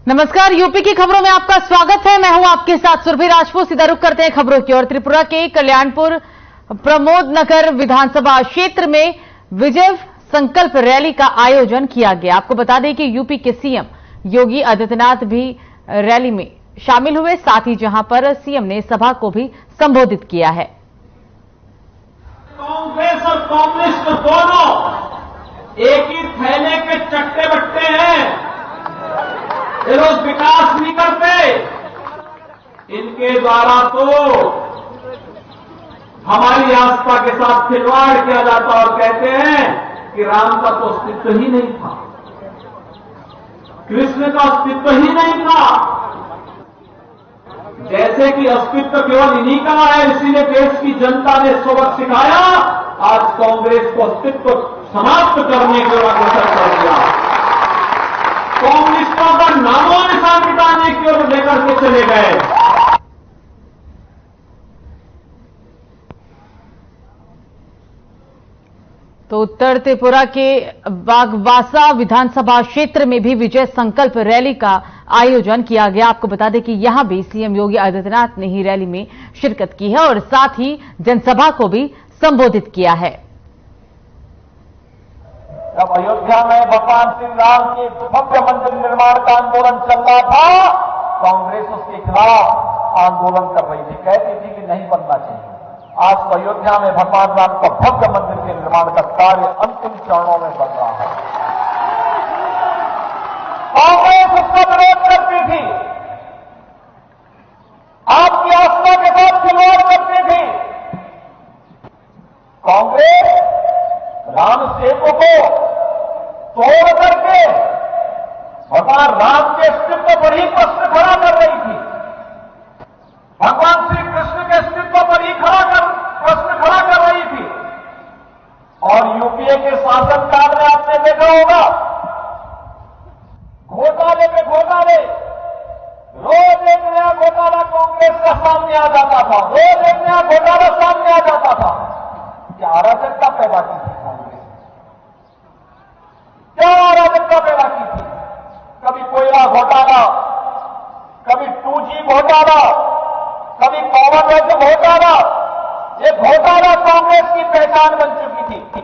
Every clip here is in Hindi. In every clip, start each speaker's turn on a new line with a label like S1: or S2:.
S1: नमस्कार, यूपी की खबरों में आपका स्वागत है। मैं हूं आपके साथ सुरभि राजपूत। सीधा रुख करते हैं खबरों की ओर। त्रिपुरा के कल्याणपुर प्रमोद नगर विधानसभा क्षेत्र में विजय संकल्प रैली का आयोजन किया गया। आपको बता दें कि यूपी के सीएम योगी आदित्यनाथ भी रैली में शामिल हुए, साथ ही जहां पर सीएम ने सभा को भी संबोधित किया है।
S2: कांग्रेस और कम्युनिस्ट दोनों एक ही थैले के चट्टे बट्टे हैं। ये लोग विकास नहीं करते। इनके द्वारा तो हमारी आस्था के साथ खिलवाड़ किया जाता और कहते हैं कि राम का तो अस्तित्व ही नहीं था, कृष्ण का अस्तित्व ही नहीं था। जैसे कि अस्तित्व केवल इन्हीं का है, इसीलिए देश की जनता ने सबक सिखाया। आज कांग्रेस को अस्तित्व समाप्त करने के लिए अग्रसर कर दिया। कम्युनिस्टों का नामों निशान मिटाने की ओर लेकर के चले गए।
S1: तो उत्तर त्रिपुरा के बागवासा विधानसभा क्षेत्र में भी विजय संकल्प रैली का आयोजन किया गया। आपको बता दें कि यहां भी सीएम योगी आदित्यनाथ ने ही रैली में शिरकत की है और साथ ही जनसभा को भी संबोधित किया है।
S3: जब अयोध्या में भगवान श्री राम के भव्य मंदिर निर्माण का आंदोलन चल रहा था, कांग्रेस उसके खिलाफ आंदोलन कर रही थी, कहती थी कि नहीं बनना चाहिए। आज तो अयोध्या में भगवान राम का भव्य मंदिर के निर्माण का कार्य अंतिम चरणों में बन रहा है। कांग्रेस उसका विरोध करती थी, आपकी आस्था के साथ खिलवाड़ करती थी। कांग्रेस राम सेतु को तोड़ करके भगवान राम के अस्तित्व पर ही प्रश्न खड़ा कर रही थी। भगवान श्री कृष्ण के अस्तित्व पर ही प्रश्न खड़ा कर रही थी। और यूपीए के शासनकाल में आपने देखा होगा, घोटाले पे घोटाले, रोज एक नया घोटाला कांग्रेस का सामने आ जाता था, रोज एक नया घोटाला सामने आ जाता था। क्या अराजकता पैदा की थी कांग्रेस, क्या अराजकता पैदा की थी। कभी कोयला घोटाला, कभी 2G घोटाला, कभी कॉमनवेल्थ घोटाला। ये घोटाला कांग्रेस की पहचान बन चुकी थी।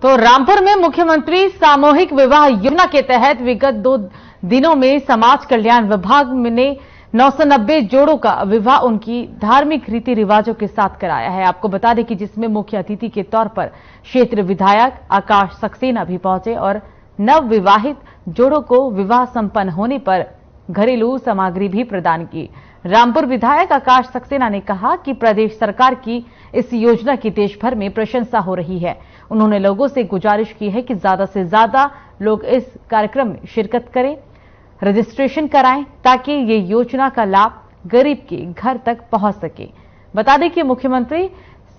S1: तो रामपुर में मुख्यमंत्री सामूहिक विवाह योजना के तहत विगत 2 दिनों में समाज कल्याण विभाग ने 990 जोड़ों का विवाह उनकी धार्मिक रीति रिवाजों के साथ कराया है। आपको बता दें कि जिसमें मुख्य अतिथि के तौर पर क्षेत्र विधायक आकाश सक्सेना भी पहुंचे और नव विवाहित जोड़ों को विवाह संपन्न होने पर घरेलू सामग्री भी प्रदान की। रामपुर विधायक आकाश सक्सेना ने कहा कि प्रदेश सरकार की इस योजना की देश भर में प्रशंसा हो रही है। उन्होंने लोगों से गुजारिश की है कि ज्यादा से ज्यादा लोग इस कार्यक्रम में शिरकत करें, रजिस्ट्रेशन कराएं, ताकि ये योजना का लाभ गरीब के घर तक पहुंच सके। बता दें कि मुख्यमंत्री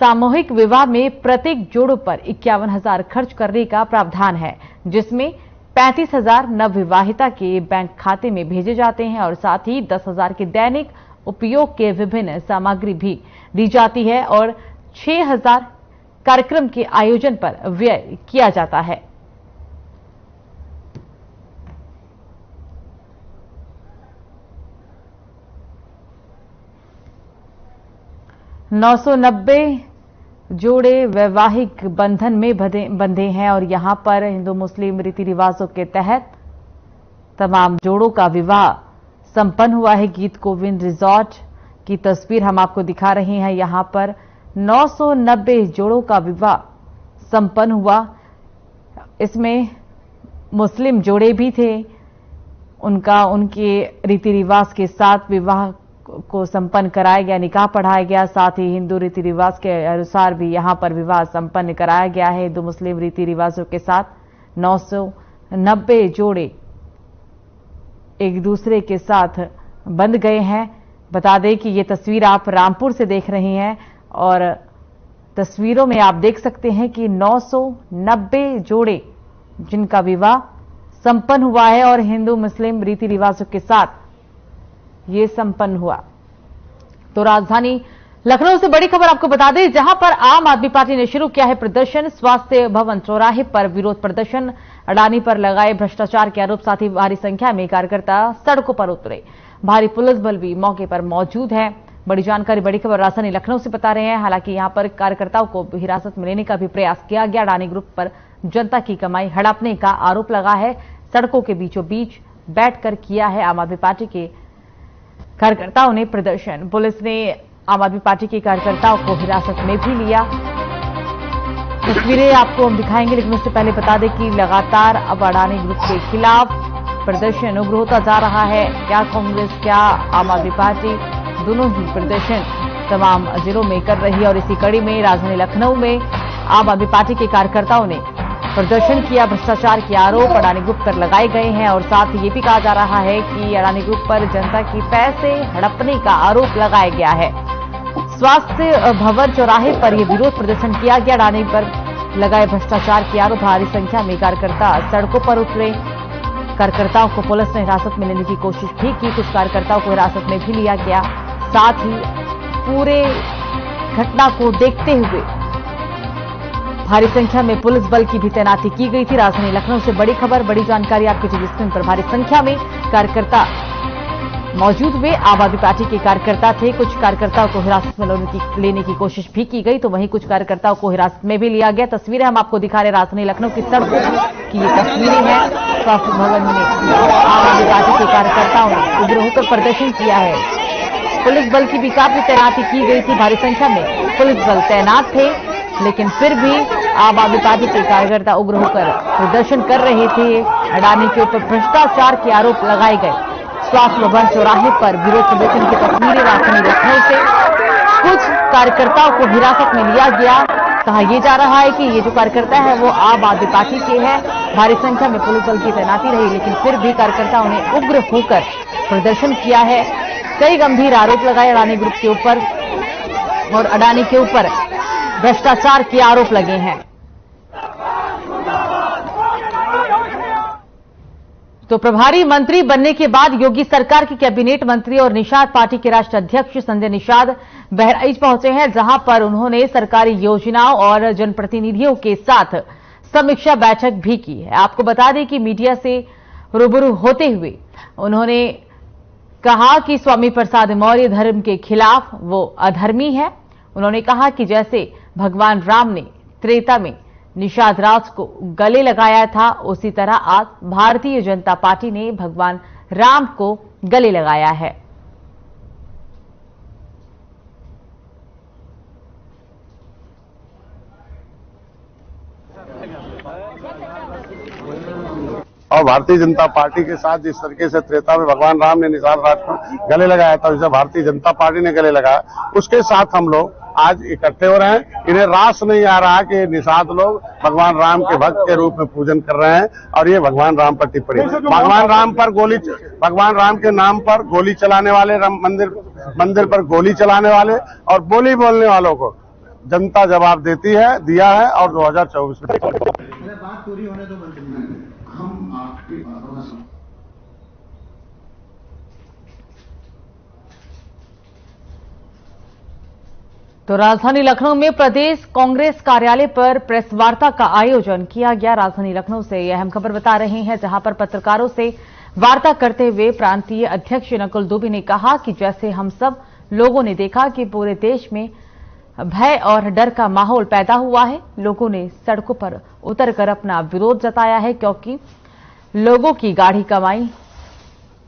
S1: सामूहिक विवाह में प्रत्येक जोड़ों पर 51,000 खर्च करने का प्रावधान है, जिसमें 35,000 नवविवाहिता के बैंक खाते में भेजे जाते हैं और साथ ही 10,000 के दैनिक उपयोग के विभिन्न सामग्री भी दी जाती है और 6,000 कार्यक्रम के आयोजन पर व्यय किया जाता है। (990) जोड़े वैवाहिक बंधन में बंधे हैं और यहां पर हिंदू मुस्लिम रीति रिवाजों के तहत तमाम जोड़ों का विवाह संपन्न हुआ है। गीत गोविंद रिजॉर्ट की तस्वीर हम आपको दिखा रहे हैं। यहां पर 990 जोड़ों का विवाह संपन्न हुआ। इसमें मुस्लिम जोड़े भी थे, उनके रीति रिवाज के साथ विवाह को संपन्न कराया गया, निकाह पढ़ाया गया। साथ ही हिंदू रीति रिवाज के अनुसार भी यहां पर विवाह संपन्न कराया गया है। हिंदू मुस्लिम रीति रिवाजों के साथ 990 जोड़े एक दूसरे के साथ बंध गए हैं। बता दें कि ये तस्वीर आप रामपुर से देख रहे हैं और तस्वीरों में आप देख सकते हैं कि 990 जोड़े जिनका विवाह संपन्न हुआ है और हिंदू मुस्लिम रीति रिवाजों के साथ ये संपन्न हुआ। तो राजधानी लखनऊ से बड़ी खबर आपको बता दें, जहां पर आम आदमी पार्टी ने शुरू किया है प्रदर्शन। स्वास्थ्य भवन चौराहे पर विरोध प्रदर्शन, अडानी पर लगाए भ्रष्टाचार के आरोप, साथ ही भारी संख्या में कार्यकर्ता सड़कों पर उतरे। भारी पुलिस बल भी मौके पर मौजूद है। बड़ी जानकारी, बड़ी खबर राजधानी लखनऊ से बता रहे हैं। हालांकि यहां पर कार्यकर्ताओं को हिरासत में लेने का भी प्रयास किया गया। अडानी ग्रुप पर जनता की कमाई हड़पने का आरोप लगा है। सड़कों के बीचों बीच बैठकर किया है आम आदमी पार्टी के कार्यकर्ताओं ने प्रदर्शन। पुलिस ने आम आदमी पार्टी के कार्यकर्ताओं को हिरासत में भी लिया। तस्वीरें आपको हम दिखाएंगे, लेकिन उससे पहले बता दें कि लगातार अब अडानी ग्रुप के खिलाफ प्रदर्शन उग्र होता जा रहा है। क्या कांग्रेस, क्या आम आदमी पार्टी, दोनों ही प्रदर्शन तमाम जिलों में कर रही है। और इसी कड़ी में राजधानी लखनऊ में आम आदमी पार्टी के कार्यकर्ताओं ने प्रदर्शन किया। भ्रष्टाचार के आरोप अडानी ग्रुप पर लगाए गए हैं और साथ ही ये भी कहा जा रहा है कि अडानी ग्रुप पर जनता की पैसे हड़पने का आरोप लगाया गया है। स्वास्थ्य भवन चौराहे पर यह विरोध प्रदर्शन किया गया। अडानी पर लगाए भ्रष्टाचार के आरोप, भारी संख्या में कार्यकर्ता सड़कों पर उतरे। कार्यकर्ताओं को पुलिस ने हिरासत में लेने की कोशिश भी की। कुछ कार्यकर्ताओं को हिरासत में भी लिया गया। साथ ही पूरे घटना को देखते हुए भारी संख्या में पुलिस बल की भी तैनाती की गई थी। राजधानी लखनऊ से बड़ी खबर, बड़ी जानकारी आपकी टीवी स्क्रीन पर। भारी संख्या में कार्यकर्ता मौजूद हुए। आम आदमी पार्टी के कार्यकर्ता थे। कुछ कार्यकर्ताओं को हिरासत में लेने की कोशिश भी की गई, तो वहीं कुछ कार्यकर्ताओं को हिरासत में भी लिया गया। तस्वीरें हम आपको दिखा रहे राजधानी लखनऊ की सड़कों की ये तस्वीरें हैं। स्वास्थ्य भवन में आम आदमी पार्टी के कार्यकर्ताओं ने उग्र होकर प्रदर्शन किया है। पुलिस बल की भी काफी तैनाती की गई थी। भारी संख्या में पुलिस बल तैनात थे, लेकिन फिर भी आम आदमी पार्टी के कार्यकर्ता उग्र होकर प्रदर्शन कर रहे थे। अडानी के ऊपर भ्रष्टाचार के आरोप लगाए गए। स्वास्थ्य भवन चौराहे पर विरोध प्रदर्शन की तस्वीरें राजधानी लखनऊ से। कुछ कार्यकर्ताओं को हिरासत में लिया गया। कहा यह जा रहा है कि ये जो कार्यकर्ता है वो आम आदमी पार्टी के हैं। भारी संख्या में पुलिस बल की तैनाती रही, लेकिन फिर भी कार्यकर्ताओं ने उग्र होकर प्रदर्शन किया है। कई गंभीर आरोप लगाए अडानी ग्रुप के ऊपर और अडानी के ऊपर भ्रष्टाचार के आरोप लगे हैं। तो प्रभारी मंत्री बनने के बाद योगी सरकार के कैबिनेट मंत्री और निषाद पार्टी के राष्ट्रीय अध्यक्ष संजय निषाद बहराइच पहुंचे हैं, जहां पर उन्होंने सरकारी योजनाओं और जनप्रतिनिधियों के साथ समीक्षा बैठक भी की है। आपको बता दें कि मीडिया से रूबरू होते हुए उन्होंने कहा कि स्वामी प्रसाद मौर्य धर्म के खिलाफ वो अधर्मी है। उन्होंने कहा कि जैसे भगवान राम ने त्रेता में निषाद राज को गले लगाया था, उसी तरह आज भारतीय जनता पार्टी ने भगवान राम को गले लगाया है।
S4: और भारतीय जनता पार्टी के साथ जिस तरीके से त्रेता में भगवान राम ने निषाद राज को गले लगाया था, उसे भारतीय जनता पार्टी ने गले लगाया, उसके साथ हम लोग आज इकट्ठे हो रहे हैं। इन्हें रास नहीं आ रहा कि निषाद लोग भगवान राम के भक्त के रूप में पूजन कर रहे हैं और ये भगवान राम पर टिप्पणी, भगवान राम के नाम पर गोली चलाने वाले, मंदिर पर गोली चलाने वाले और बोली बोलने वालों को जनता जवाब देती है, दिया है। और 2024 में
S5: बात पूरी होने दो मंत्री, हम आपकी बातों में
S1: तो राजधानी लखनऊ में प्रदेश कांग्रेस कार्यालय पर प्रेस वार्ता का आयोजन किया गया। राजधानी लखनऊ से यह अहम खबर बता रहे हैं, जहां पर पत्रकारों से वार्ता करते हुए प्रांतीय अध्यक्ष नकुल दुबे ने कहा कि जैसे हम सब लोगों ने देखा कि पूरे देश में भय और डर का माहौल पैदा हुआ है, लोगों ने सड़कों पर उतरकर अपना विरोध जताया है, क्योंकि लोगों की गाढ़ी कमाई,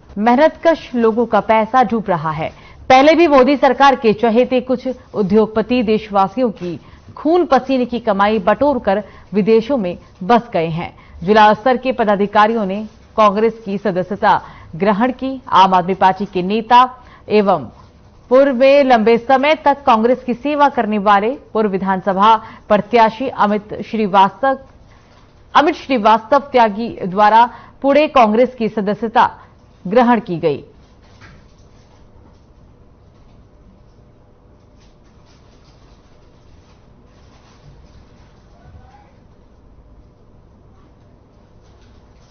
S1: मेहनतकश लोगों का पैसा डूब रहा है। पहले भी मोदी सरकार के चहेते कुछ उद्योगपति देशवासियों की खून पसीने की कमाई बटोरकर विदेशों में बस गए हैं। जिला स्तर के पदाधिकारियों ने कांग्रेस की सदस्यता ग्रहण की। आम आदमी पार्टी के नेता एवं पूर्व में लंबे समय तक कांग्रेस की सेवा करने वाले पूर्व विधानसभा प्रत्याशी अमित श्रीवास्तव त्यागी द्वारा पुणे कांग्रेस की सदस्यता ग्रहण की गई।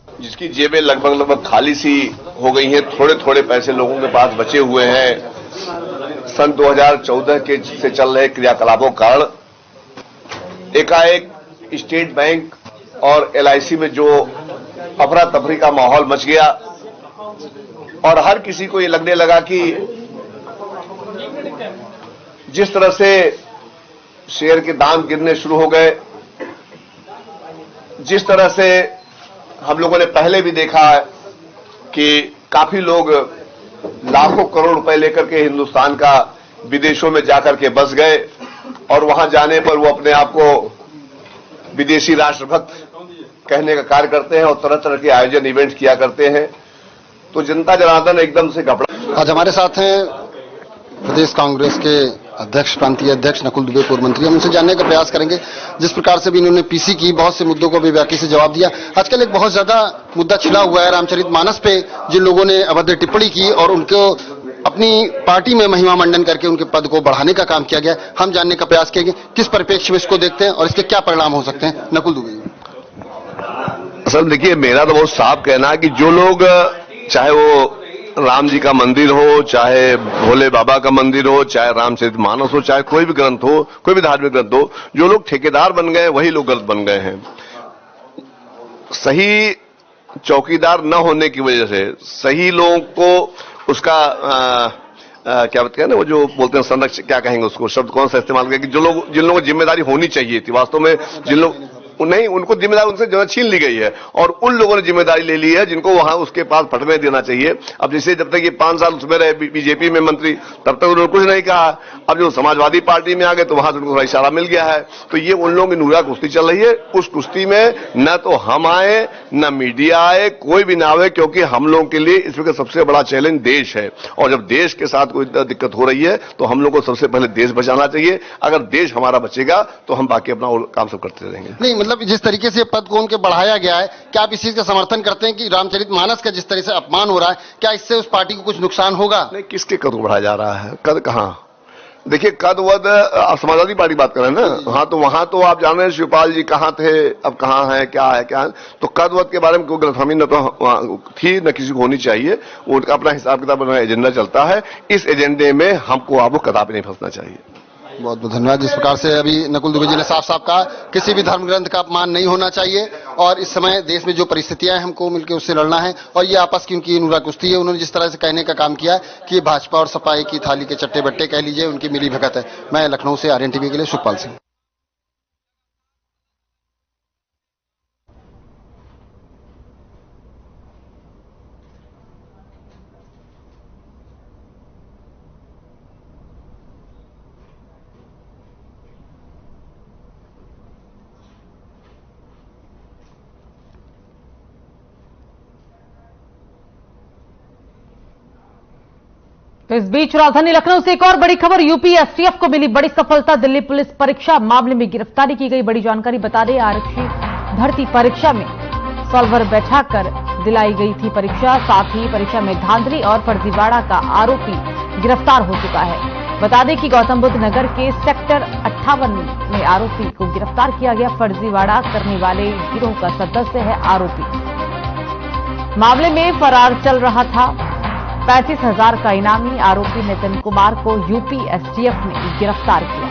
S6: जिसकी जेबें लगभग खाली सी हो गई हैं, थोड़े थोड़े पैसे लोगों के पास बचे हुए हैं। सन 2014 के से चल रहे क्रियाकलापों के कारण एकाएक स्टेट बैंक और LIC में जो अफरा तफरी का माहौल मच गया और हर किसी को ये लगने लगा कि जिस तरह से शेयर के दाम गिरने शुरू हो गए, जिस तरह से हम लोगों ने पहले भी देखा है कि काफी लोग लाखों करोड़ रुपए लेकर के हिंदुस्तान का विदेशों में जाकर के बस गए और वहां जाने पर वो अपने आप को विदेशी राष्ट्रभक्त कहने का कार्य करते हैं और तरह तरह के आयोजन इवेंट किया करते हैं, तो जनता जनार्दन एकदम से घबरा।
S7: आज हमारे साथ हैं प्रदेश कांग्रेस के अध्यक्ष, प्रांतीय अध्यक्ष नकुल दुबे, पूर्व मंत्री। हम उनसे जानने का प्रयास करेंगे जिस प्रकार से भी इन्होंने पीसी की बहुत से मुद्दों को बेबाकी से जवाब दिया। आजकल एक बहुत ज्यादा मुद्दा छिड़ा हुआ है रामचरितमानस पे, जिन लोगों ने अभद्र टिप्पणी की और उनको अपनी पार्टी में महिमा मंडन करके उनके पद को बढ़ाने का काम किया गया। हम जानने का प्रयास करेंगे किस परिप्रेक्ष्य में इसको देखते हैं और इसके क्या परिणाम हो सकते हैं। नकुल दुबे।
S6: असल देखिए, मेरा तो बहुत साफ कहना है कि जो लोग, चाहे वो राम जी का मंदिर हो, चाहे भोले बाबा का मंदिर हो, चाहे रामचरितमानस हो, चाहे कोई भी ग्रंथ हो, कोई भी धार्मिक ग्रंथ हो, जो लोग ठेकेदार बन गए वही लोग गलत बन गए हैं। सही चौकीदार न होने की वजह से सही लोगों को उसका क्या बताते हैं ना, वो जो बोलते हैं संरक्षण, क्या कहेंगे उसको, शब्द कौन सा इस्तेमाल करें, कि जिन लोगों को जिम्मेदारी होनी चाहिए थी, वास्तव में जिन लोग नहीं, उनको जिम्मेदारी उनसे जो छीन ली गई है और उन लोगों ने जिम्मेदारी ले ली है जिनको वहां उसके पास फटने देना चाहिए। अब जैसे जब तक ये 5 साल उसमें रहे बीजेपी में मंत्री, तब तक उन्होंने कुछ नहीं कहा। अब जो समाजवादी पार्टी में आ गए तो वहां से उनको थोड़ा इशारा मिल गया है। तो ये उन लोगों की नूरा कुश्ती चल रही है। उस कुश्ती में न तो हम आए, न मीडिया आए, कोई भी ना आए, क्योंकि हम लोगों के लिए इस वक्त सबसे बड़ा चैलेंज देश है। और जब देश के साथ कोई दिक्कत हो रही है तो हम लोग को सबसे पहले देश बचाना चाहिए। अगर देश हमारा बचेगा तो हम बाकी अपना और काम सब करते रहेंगे।
S7: नहीं, मतलब जिस तरीके से पद को उनके बढ़ाया गया है, क्या आप इस चीज का समर्थन करते हैं कि रामचरितमानस का जिस तरह से अपमान हो रहा है, क्या इससे उस पार्टी को कुछ नुकसान होगा?
S6: नहीं, किसके कद को बढ़ाया जा रहा है? कद कहां? देखिए, कद वद आप समाजवादी पार्टी बात कर रहे हैं ना। हाँ, तो वहां तो आप जान रहे हैं शिवपाल जी कहां थे, अब कहां है, क्या है, क्या है। तो कद वद के बारे में कोई गलतफहमी न तो थी न किसी को होनी चाहिए। वो अपना हिसाब किताब बना एजेंडा चलता है। इस एजेंडे में हमको आपको कदापि नहीं फंसना चाहिए।
S7: बहुत बहुत धन्यवाद। जिस प्रकार से अभी नकुल दुबे जी ने साफ साफ कहा, किसी भी धर्म ग्रंथ का अपमान नहीं होना चाहिए और इस समय देश में जो परिस्थितियां हैं हमको मिलकर उससे लड़ना है और ये आपस की उनकी नूरा कुश्ती है। उन्होंने जिस तरह से कहने का काम किया कि ये भाजपा और सपा की थाली के चट्टे बट्टे कह लीजिए, उनकी मिली भगत है। मैं लखनऊ से आर्यन टीवी के लिए सुखपाल सिंह।
S1: तो इस बीच राजधानी लखनऊ से एक और बड़ी खबर, यूपी एसटीएफ को मिली बड़ी सफलता। दिल्ली पुलिस परीक्षा मामले में गिरफ्तारी की गई। बड़ी जानकारी बता दें, आरक्षी भर्ती परीक्षा में सॉल्वर बैठाकर दिलाई गई थी परीक्षा। साथ ही परीक्षा में धांधली और फर्जीवाड़ा का आरोपी गिरफ्तार हो चुका है। बता दें कि गौतम बुद्ध नगर के सेक्टर 58 में आरोपी को गिरफ्तार किया गया। फर्जीवाड़ा करने वाले गिरोह का सदस्य है आरोपी। मामले में फरार चल रहा था 35,000 का इनामी आरोपी नितिन कुमार को यूपी एसटीएफ ने गिरफ्तार किया।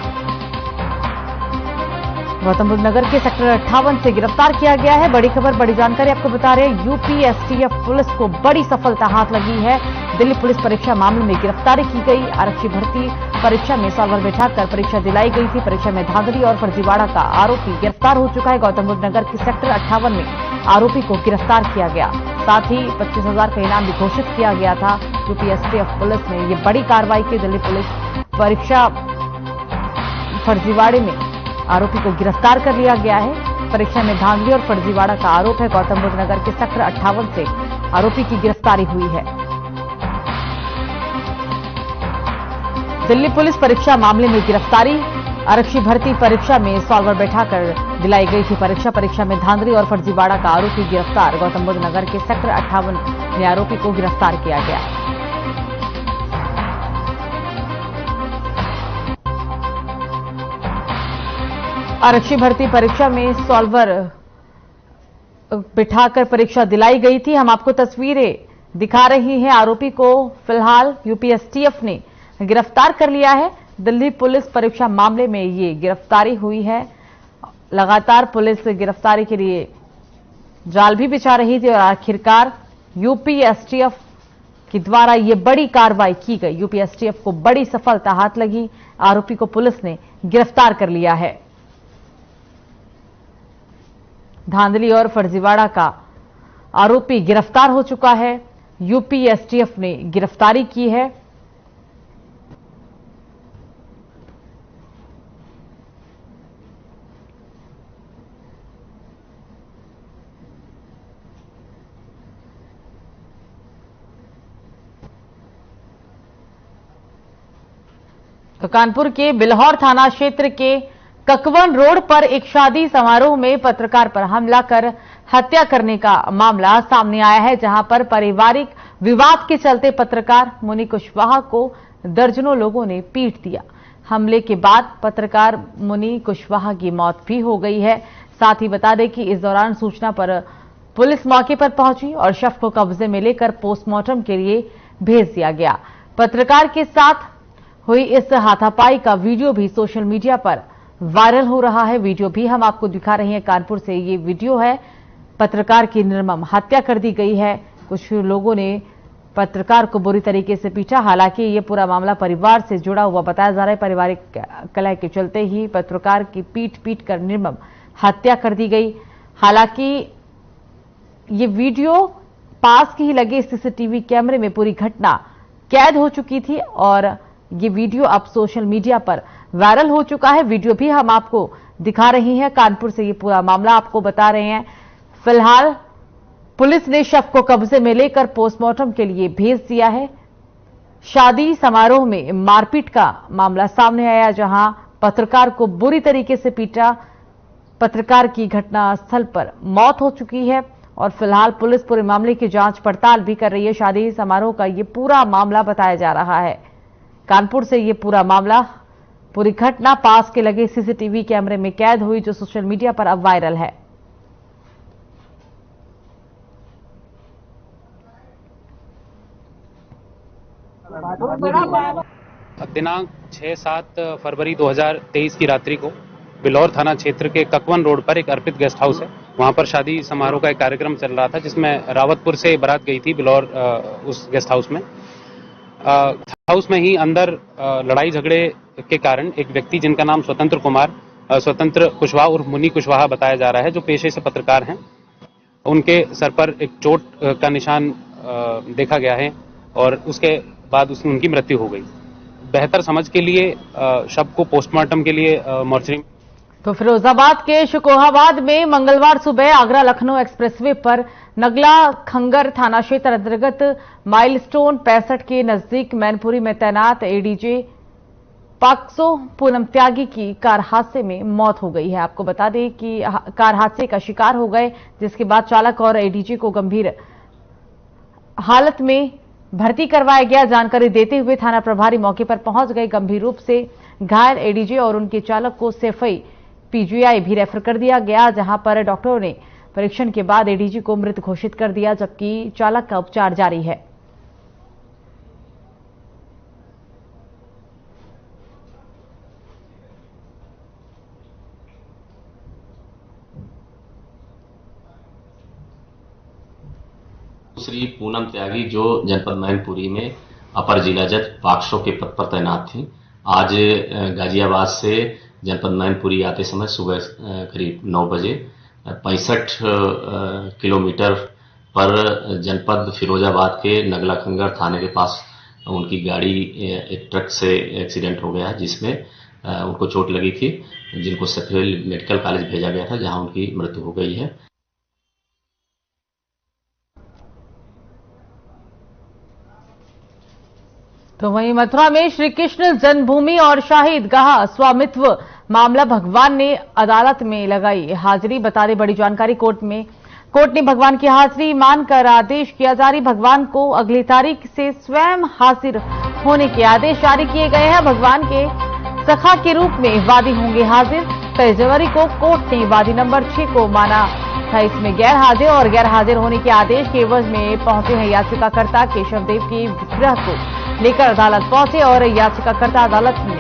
S1: गौतम बुद्ध नगर के सेक्टर 58 से गिरफ्तार किया गया है। बड़ी खबर, बड़ी जानकारी आपको बता रहे हैं, यूपी एसटीएफ पुलिस को बड़ी सफलता हाथ लगी है। दिल्ली पुलिस परीक्षा मामले में गिरफ्तारी की गई। आरक्षी भर्ती परीक्षा में सॉल्वर बैठाकर परीक्षा दिलाई गई थी। परीक्षा में धांधली और फर्जीवाड़ा का आरोपी गिरफ्तार हो चुका है। गौतम बुद्ध नगर के सेक्टर 58 में आरोपी को गिरफ्तार किया गया। साथ ही 25,000 का इनाम भी घोषित किया गया था। यूपी एसटीएफ पुलिस ने यह बड़ी कार्रवाई की। दिल्ली पुलिस परीक्षा फर्जीवाड़े में आरोपी को गिरफ्तार कर लिया गया है। परीक्षा में धांधली और फर्जीवाड़ा का आरोप है। गौतम बुद्ध नगर के सेक्टर 58 से आरोपी की गिरफ्तारी हुई है। दिल्ली पुलिस परीक्षा मामले में गिरफ्तारी। आरक्षी भर्ती परीक्षा में सॉल्वर बैठाकर दिलाई गई थी परीक्षा में धांधली और फर्जीवाड़ा का आरोपी गिरफ्तार। गौतम बुद्ध नगर के सेक्टर 58 में आरोपी को गिरफ्तार किया गया। आरक्षी भर्ती परीक्षा में सॉल्वर बिठाकर परीक्षा दिलाई गई थी। हम आपको तस्वीरें दिखा रही हैं। आरोपी को फिलहाल यूपी एसटीएफ ने गिरफ्तार कर लिया है। दिल्ली पुलिस परीक्षा मामले में ये गिरफ्तारी हुई है। लगातार पुलिस गिरफ्तारी के लिए जाल भी बिछा रही थी और आखिरकार यूपी एसटीएफ के द्वारा ये बड़ी कार्रवाई की गई। यूपी एसटीएफ को बड़ी सफलता हाथ लगी। आरोपी को पुलिस ने गिरफ्तार कर लिया है। धांधली और फर्जीवाड़ा का आरोपी गिरफ्तार हो चुका है। यूपी एसटीएफ ने गिरफ्तारी की है। तो कानपुर के बिल्हौर थाना क्षेत्र के ककवन रोड पर एक शादी समारोह में पत्रकार पर हमला कर हत्या करने का मामला सामने आया है, जहां पर पारिवारिक विवाद के चलते पत्रकार मुनि कुशवाहा को दर्जनों लोगों ने पीट दिया। हमले के बाद पत्रकार मुनि कुशवाहा की मौत भी हो गई है। साथ ही बता दें कि इस दौरान सूचना पर पुलिस मौके पर पहुंची और शव को कब्जे में लेकर पोस्टमार्टम के लिए भेज दिया गया। पत्रकार के साथ हुई इस हाथापाई का वीडियो भी सोशल मीडिया पर वायरल हो रहा है। वीडियो भी हम आपको दिखा रहे हैं। कानपुर से ये वीडियो है। पत्रकार की निर्मम हत्या कर दी गई है। कुछ लोगों ने पत्रकार को बुरी तरीके से पीटा। हालांकि ये पूरा मामला परिवार से जुड़ा हुआ बताया जा रहा है। पारिवारिक कलह के चलते ही पत्रकार की पीट कर निर्मम हत्या कर दी गई। हालांकि ये वीडियो पास के ही लगे सीसीटीवी कैमरे में पूरी घटना कैद हो चुकी थी और ये वीडियो अब सोशल मीडिया पर वायरल हो चुका है। वीडियो भी हम आपको दिखा रहे हैं। कानपुर से ये पूरा मामला आपको बता रहे हैं। फिलहाल पुलिस ने शव को कब्जे में लेकर पोस्टमार्टम के लिए भेज दिया है। शादी समारोह में मारपीट का मामला सामने आया, जहां पत्रकार को बुरी तरीके से पीटा। पत्रकार की घटनास्थल पर मौत हो चुकी है और फिलहाल पुलिस पूरे मामले की जांच पड़ताल भी कर रही है। शादी समारोह का ये पूरा मामला बताया जा रहा है। कानपुर से ये पूरा मामला, पूरी घटना पास के लगे सीसीटीवी कैमरे में कैद हुई, जो सोशल मीडिया पर अब वायरल है।
S8: दिनांक 6-7 फरवरी 2023 की रात्रि को बिल्हौर थाना क्षेत्र के ककवन रोड पर एक अर्पित गेस्ट हाउस है। वहां पर शादी समारोह का एक कार्यक्रम चल रहा था, जिसमें रावतपुर से बारात गई थी बिल्हौर उस गेस्ट हाउस में। हाउस में ही अंदर लड़ाई झगड़े के कारण एक व्यक्ति जिनका नाम स्वतंत्र कुशवाहा और मुनि कुशवाहा बताया जा रहा है, जो पेशे से पत्रकार हैं, उनके सर पर एक चोट का निशान देखा गया है और उसके बाद उनकी मृत्यु हो गई। बेहतर समझ के लिए शव को पोस्टमार्टम के लिए मोर्चरी।
S1: तो फिरोजाबाद के शिकोहाबाद में मंगलवार सुबह आगरा लखनऊ एक्सप्रेसवे पर नगला खंगर थाना क्षेत्र अंतर्गत माइलस्टोन 65 के नजदीक मैनपुरी में तैनात एडीजे पाक्सो पूनम त्यागी की कार हादसे में मौत हो गई है। आपको बता दें कि कार हादसे का शिकार हो गए, जिसके बाद चालक और एडीजे को गंभीर हालत में भर्ती करवाया गया। जानकारी देते हुए थाना प्रभारी मौके पर पहुंच गए। गंभीर रूप से घायल एडीजे और उनके चालक को सैफई पीजीआई भी रेफर कर दिया गया, जहां पर डॉक्टरों ने परीक्षण के बाद एडीजी को मृत घोषित कर दिया, जबकि चालक का उपचार जारी है।
S9: श्री पूनम त्यागी, जो जनपद मैनपुरी में अपर जिला जज पाक्सो के पद पर तैनात थी, आज गाजियाबाद से जनपद मैनपुरी आते समय सुबह करीब 9 बजे 65 किलोमीटर पर जनपद फिरोजाबाद के नगला खंगर थाने के पास उनकी गाड़ी एक ट्रक से एक्सीडेंट हो गया, जिसमें उनको चोट लगी थी, जिनको सफेल मेडिकल कॉलेज भेजा गया था, जहां उनकी मृत्यु हो गई है।
S1: तो वहीं मथुरा में श्री कृष्ण जन्मभूमि और शाही ईदगाह स्वामित्व मामला भगवान ने अदालत में लगाई हाजिरी। बता दें बड़ी जानकारी, कोर्ट ने भगवान की हाजिरी मानकर आदेश किया जारी। भगवान को अगली तारीख से स्वयं हाजिर होने के आदेश जारी किए गए हैं। भगवान के सखा के रूप में वादी होंगे हाजिर। 23 जनवरी को कोर्ट ने वादी नंबर 6 को माना था। इसमें गैर हाजिर होने के आदेश के एवज में पहुंचे हैं याचिकाकर्ता केशव देव के विग्रह को लेकर अदालत पहुंचे और याचिकाकर्ता अदालत में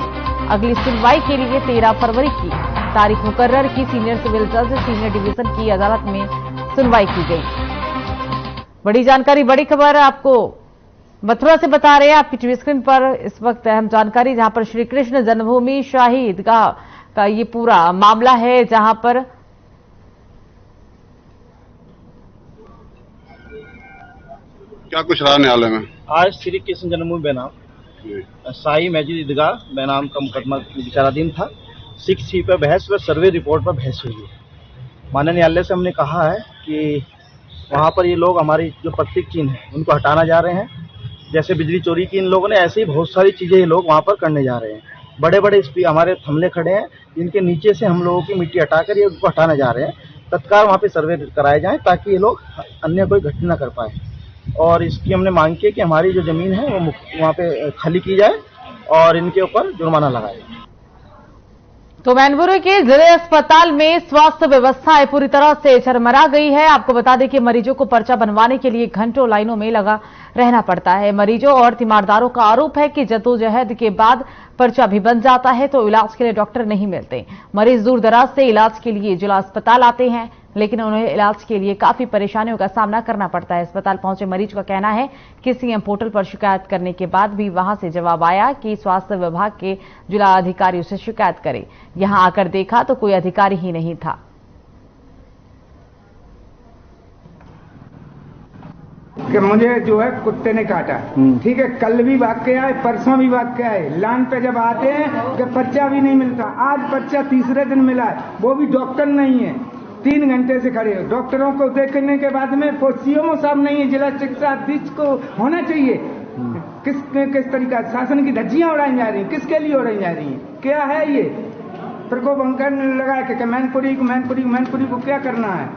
S1: अगली सुनवाई के लिए 13 फरवरी की तारीख मुकर्रर की। सीनियर सिविल जज सीनियर डिवीजन की अदालत में सुनवाई की गई। बड़ी जानकारी, बड़ी खबर आपको मथुरा से बता रहे हैं। आपकी टीवी स्क्रीन पर इस वक्त अहम जानकारी, जहां पर श्री कृष्ण जन्मभूमि शाही ईदगाह का ये पूरा मामला है, जहां पर
S4: क्या कुछ रहा न्यायालय में?
S10: आज श्री कृष्ण जन्मभूमि बेनाम शाही मस्जिद ईदगाह बेनाम का मुकदमा विचाराधीन था। 6C पर बहस व सर्वे रिपोर्ट पर बहस हुई है। माननीय न्यायालय से हमने कहा है कि वहाँ पर ये लोग हमारी जो प्रतीक चिन्ह है उनको हटाना जा रहे हैं। जैसे बिजली चोरी की इन लोगों ने, ऐसे ही बहुत सारी चीजें ये लोग वहाँ पर करने जा रहे हैं। बड़े बड़े हमारे थमले खड़े हैं, जिनके नीचे से हम लोगों की मिट्टी हटाकर ये उनको हटाने जा रहे हैं। तत्काल वहाँ पे सर्वे कराए जाएं ताकि ये लोग अन्य कोई घटना कर पाए। और इसकी हमने मांग की कि हमारी जो जमीन है वो वहाँ पे खाली की जाए और इनके ऊपर जुर्माना लगाया जाए।
S1: तो मैनपुरी के जिले अस्पताल में स्वास्थ्य व्यवस्था पूरी तरह से चरमरा गई है। आपको बता दें कि मरीजों को पर्चा बनवाने के लिए घंटों लाइनों में लगा रहना पड़ता है। मरीजों और तीमारदारों का आरोप है कि जद्दोजहद के बाद पर्चा भी बन जाता है तो इलाज के लिए डॉक्टर नहीं मिलते। मरीज दूर दराज से इलाज के लिए जिला अस्पताल आते हैं, लेकिन उन्हें इलाज के लिए काफी परेशानियों का सामना करना पड़ता है। अस्पताल पहुंचे मरीज का कहना है कि सीएम पोर्टल पर शिकायत करने के बाद भी वहां से जवाब आया कि स्वास्थ्य विभाग के जिला अधिकारियों से शिकायत करें। यहां आकर देखा तो कोई अधिकारी ही नहीं था।
S11: कि मुझे जो है कुत्ते ने काटा, ठीक है, कल भी भाग के आए, परसों भी भाग के आए। लाइन पे जब आते हैं कि पर्चा भी नहीं मिलता। आज पर्चा तीसरे दिन मिला है, वो भी डॉक्टर नहीं है। 3 घंटे से खड़े हो। डॉक्टरों को देखने के बाद में सीएमओ साहब नहीं है, जिला चिकित्सा अधीक्षक को होना चाहिए। किस तरीका शासन की धज्जियां उड़ाई जा रही हैं, किसके लिए उड़ाई जा रही हैं? क्या है ये प्रकोप अंकर लगा के मैनपुरी को क्या करना है?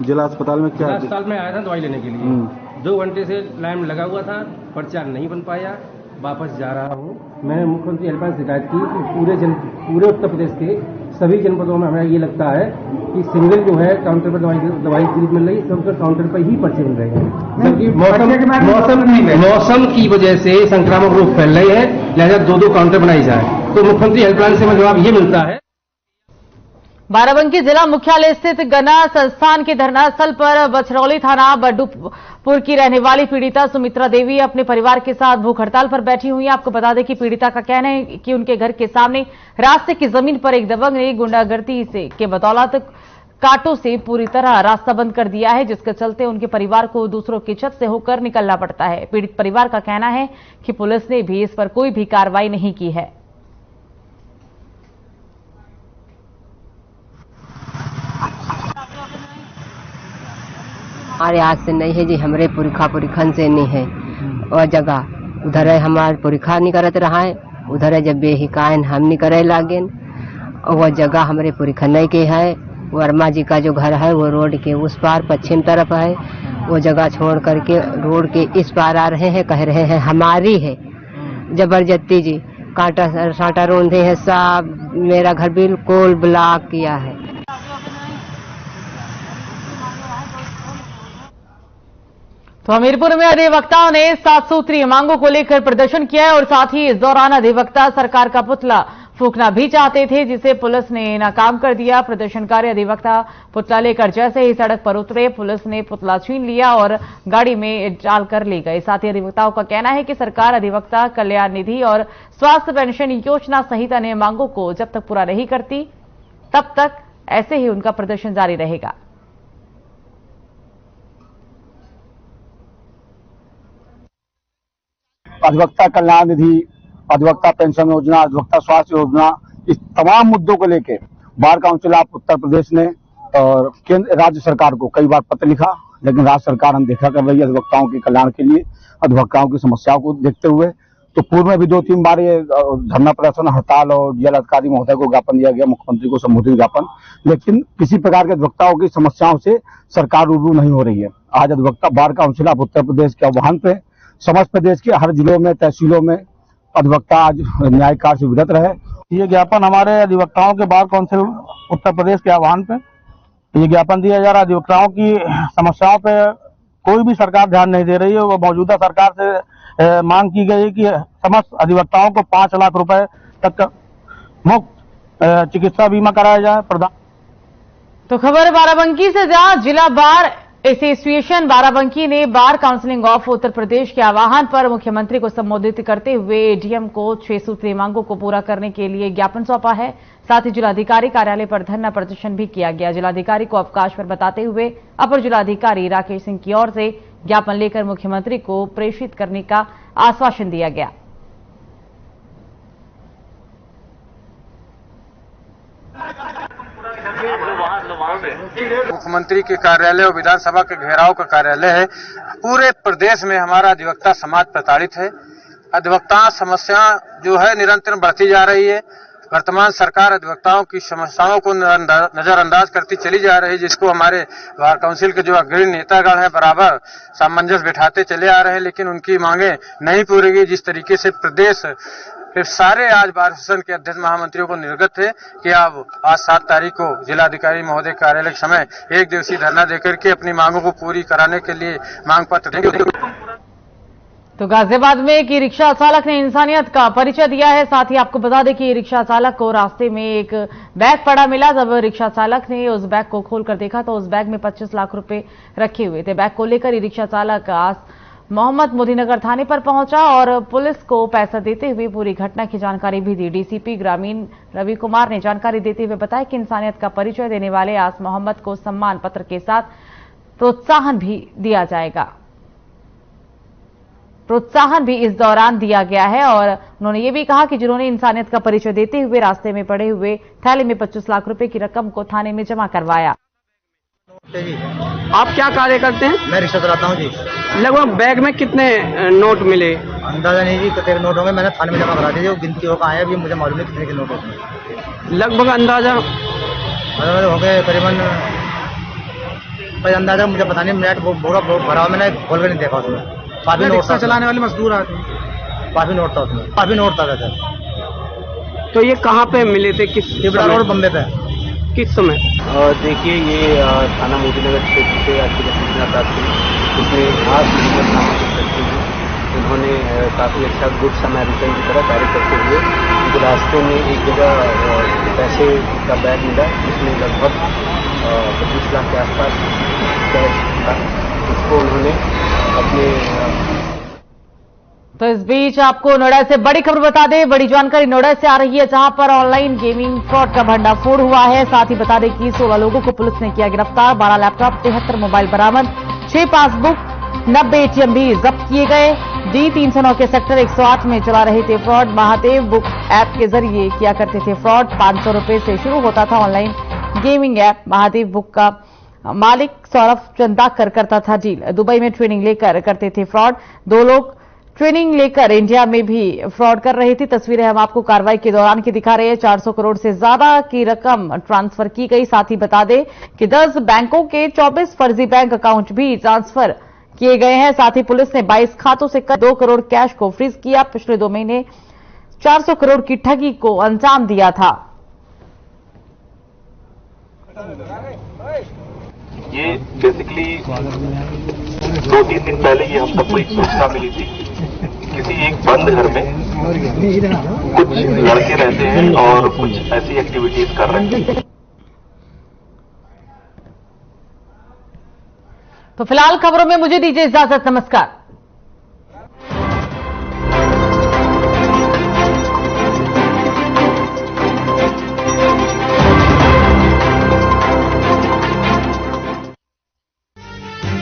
S12: जिला अस्पताल में क्या?
S13: अस्पताल में आया था दवाई लेने के लिए, 2 घंटे से लाइन में लगा हुआ था, पर्चा नहीं बन पाया, वापस जा रहा हूँ। मैंने मुख्यमंत्री हेल्पलाइन से शिकायत की कि पूरे उत्तर प्रदेश के सभी जनपदों में हमें ये लगता है कि सिंगल जो है काउंटर पर दवाई मिल रही है, सबके काउंटर पर ही पर्चे मिल रहे हैं। जबकि मौसम की वजह से संक्रामक रोग फैल रहे हैं, लिहाजा 2-2 काउंटर बनाई जाए। तो मुख्यमंत्री हेल्पलाइन से जवाब ये मिलता है।
S1: बाराबंकी जिला मुख्यालय स्थित गन्ना संस्थान के धरना स्थल पर बछरौली थाना बड्डूपुर की रहने वाली पीड़िता सुमित्रा देवी अपने परिवार के साथ भूख हड़ताल पर बैठी हुई है। आपको बता दें कि पीड़िता का कहना है कि उनके घर के सामने रास्ते की जमीन पर एक दबंग ने गुंडागर्दी के बदौलत कांटों से पूरी तरह रास्ता बंद कर दिया है, जिसके चलते उनके परिवार को दूसरों की छत से होकर निकलना पड़ता है। पीड़ित परिवार का कहना है कि पुलिस ने भी इस पर कोई भी कार्रवाई नहीं की है।
S14: हमारे हाथ से नहीं है जी, हमारे पुरखन से नहीं है। और जगह उधर है, हमारे पुरखा नहीं करत रहा है, उधर है जब बेहिकायन हम नहीं करे लागे। और वह जगह हमारे पुरखन के है। वर्मा जी का जो घर है वो रोड के उस पार पश्चिम तरफ है। वो जगह छोड़ करके रोड के इस पार आ रहे हैं, कह रहे हैं हमारी है। जबरदस्ती जी कांटा साटा रोंधे हैं, सब मेरा घर बिल्कुल ब्लॉक किया है।
S1: तो हमीरपुर में अधिवक्ताओं ने 7 सूत्रीय मांगों को लेकर प्रदर्शन किया है और साथ ही इस दौरान अधिवक्ता सरकार का पुतला फूंकना भी चाहते थे, जिसे पुलिस ने नाकाम कर दिया। प्रदर्शनकारी अधिवक्ता पुतला लेकर जैसे ही सड़क पर उतरे, पुलिस ने पुतला छीन लिया और गाड़ी में डालकर ले गए। साथ ही अधिवक्ताओं का कहना है कि सरकार अधिवक्ता कल्याण निधि और स्वास्थ्य पेंशन योजना सहित अन्य मांगों को जब तक पूरा नहीं करती, तब तक ऐसे ही उनका प्रदर्शन जारी रहेगा।
S15: अधिवक्ता कल्याण निधि, अधिवक्ता पेंशन योजना, अधिवक्ता स्वास्थ्य योजना, इस तमाम मुद्दों को लेकर bar council of Uttar Pradesh ने और केंद्र राज्य सरकार को कई बार पत्र लिखा, लेकिन राज्य सरकार अनदेखा कर रही है अधिवक्ताओं के कल्याण के लिए। अधिवक्ताओं की समस्याओं को देखते हुए तो पूर्व में भी 2-3 बार ये धरना प्रदर्शन, हड़ताल और जिला अधिकारी महोदय को ज्ञापन दिया गया, मुख्यमंत्री को संबोधित ज्ञापन, लेकिन किसी प्रकार के अधिवक्ताओं की समस्याओं से सरकार रूबरू नहीं हो रही है। आज अधिवक्ता bar council of Uttar Pradesh के आह्वान पे समस्त प्रदेश के हर जिलों में, तहसीलों में अधिवक्ता आज न्याय कार्य से विरत रहे।
S12: ये ज्ञापन हमारे अधिवक्ताओं के बार काउंसिल उत्तर प्रदेश के आह्वान पे ये ज्ञापन दिया जा रहा है। अधिवक्ताओं की समस्याओं पे कोई भी सरकार ध्यान नहीं दे रही है। वो मौजूदा सरकार से मांग की गई है कि समस्त अधिवक्ताओं को 5 लाख रुपए तक का मुफ्त चिकित्सा बीमा कराया जाए। प्रधान
S1: तो खबर बाराबंकी से जहां जिला बार एसोसिएशन बाराबंकी ने बार काउंसिलिंग ऑफ उत्तर प्रदेश के आह्वान पर मुख्यमंत्री को संबोधित करते हुए एडीएम को 6 सूत्रीय मांगों को पूरा करने के लिए ज्ञापन सौंपा है। साथ ही जिलाधिकारी कार्यालय पर धरना प्रदर्शन भी किया गया। जिलाधिकारी को अवकाश पर बताते हुए अपर जिलाधिकारी राकेश सिंह की ओर से ज्ञापन लेकर मुख्यमंत्री को प्रेषित करने का आश्वासन दिया गया।
S16: मुख्यमंत्री के कार्यालय और विधानसभा के घेराव का कार्यालय है। पूरे प्रदेश में हमारा अधिवक्ता समाज प्रताड़ित है। अधिवक्ता समस्या जो है निरंतर बढ़ती जा रही है। वर्तमान सरकार अधिवक्ताओं की समस्याओं को नजरअंदाज करती चली जा रही है, जिसको हमारे बार काउंसिल के जो अग्रणी नेतागण हैं बराबर सामंजस्य बिठाते चले आ रहे हैं, लेकिन उनकी मांगे नहीं पूरी गई। जिस तरीके से प्रदेश फिर सारे आज बार एसोसिएशन के अध्यक्ष महामंत्रियों को निर्गत है कि आप आज 7 तारीख को जिलाधिकारी महोदय कार्यालय के समय 1 दिवसीय धरना देकर के अपनी मांगों को पूरी कराने के लिए मांग पत्र देंगे।
S1: तो गाजियाबाद में एक रिक्शा चालक ने इंसानियत का परिचय दिया है। साथ ही आपको बता दें कि रिक्शा चालक को रास्ते में एक बैग पड़ा मिला। जब रिक्शा चालक ने उस बैग को खोलकर देखा तो उस बैग में 25 लाख रुपए रखे हुए थे। बैग को लेकर रिक्शा चालक मोहम्मद मोदीनगर थाने पर पहुंचा और पुलिस को पैसा देते हुए पूरी घटना की जानकारी भी दी। डीसीपी ग्रामीण रवि कुमार ने जानकारी देते हुए बताया कि इंसानियत का परिचय देने वाले आस मोहम्मद को सम्मान पत्र के साथ प्रोत्साहन भी दिया जाएगा। प्रोत्साहन भी इस दौरान दिया गया है और उन्होंने ये भी कहा कि जिन्होंने इंसानियत का परिचय देते हुए रास्ते में पड़े हुए थैले में 25 लाख रुपए की रकम को थाने में जमा करवाया।
S17: आप क्या कार्य करते हैं?
S10: मैं रिक्शा चलाता हूँ जी।
S17: लगभग बैग में कितने नोट मिले?
S10: अंदाजा नहीं जी, कितने नोट होंगे। मैंने थाने में जमा करा दिए। गिनती होकर आए, अभी मुझे मालूम नहीं कितने के नोट होंगे।
S17: लगभग अंदाजा
S10: होंगे करीबन, अंदाजा मुझे पता नहीं। मिनट पूरा भरा, मैंने खोल कर नहीं देखा उसमें। काफी नोट था। चलाने वाले मजदूर आते, काफी नोट था उसमें, काफी नोट था सर।
S17: तो ये कहाँ पे मिले थे? किस
S10: रोड बम्बे पे?
S17: किस समय?
S18: देखिए, ये थाना मोदीनगर क्षेत्र से अच्छी सूचना प्राप्त हुई। इसमें आज नामक व्यक्ति हैं, उन्होंने काफ़ी अच्छा गुड समैरिटन की तरह कार्य करते हुए उनको रास्ते में एक जगह पैसे का बैग मिला, जिसमें लगभग 25 लाख के आसपास कैश था। उसको उन्होंने अपने
S1: तो इस बीच आपको नोएडा से बड़ी खबर बता दें। बड़ी जानकारी नोएडा से आ रही है, जहां पर ऑनलाइन गेमिंग फ्रॉड का भंडाफोड़ हुआ है। साथ ही बता दें कि 16 लोगों को पुलिस ने किया गिरफ्तार। 12 लैपटॉप, 73 मोबाइल बरामद, 6 पासबुक, 90 एटीएम भी जब्त किए गए। D309 के सेक्टर 108 में चला रहे थे फ्रॉड। महादेव बुक ऐप के जरिए किया करते थे फ्रॉड। 500 रुपए से शुरू होता था online gaming app. Mahadev book का मालिक सौरभ चंदाकर करता था डील। दुबई में ट्रेनिंग लेकर करते थे फ्रॉड। 2 लोग ट्रेनिंग लेकर इंडिया में भी फ्रॉड कर रही थी। तस्वीरें हम आपको कार्रवाई के दौरान की दिखा रहे हैं। 400 करोड़ से ज्यादा की रकम ट्रांसफर की गई। साथ ही बता दें कि 10 बैंकों के 24 फर्जी बैंक अकाउंट भी ट्रांसफर किए गए हैं। साथ ही पुलिस ने 22 खातों से 2 करोड़ कैश को फ्रीज किया। पिछले 2 महीने 400 करोड़ की ठगी को अंजाम दिया था।
S19: ये बेसिकली 2-3 दिन पहले ये हम सबको एक सूचना मिली थी। किसी एक बंद घर में कुछ लड़के रहते हैं और कुछ ऐसी एक्टिविटीज कर रहे हैं।
S1: तो फिलहाल खबरों में मुझे दीजिए इजाजत। नमस्कार।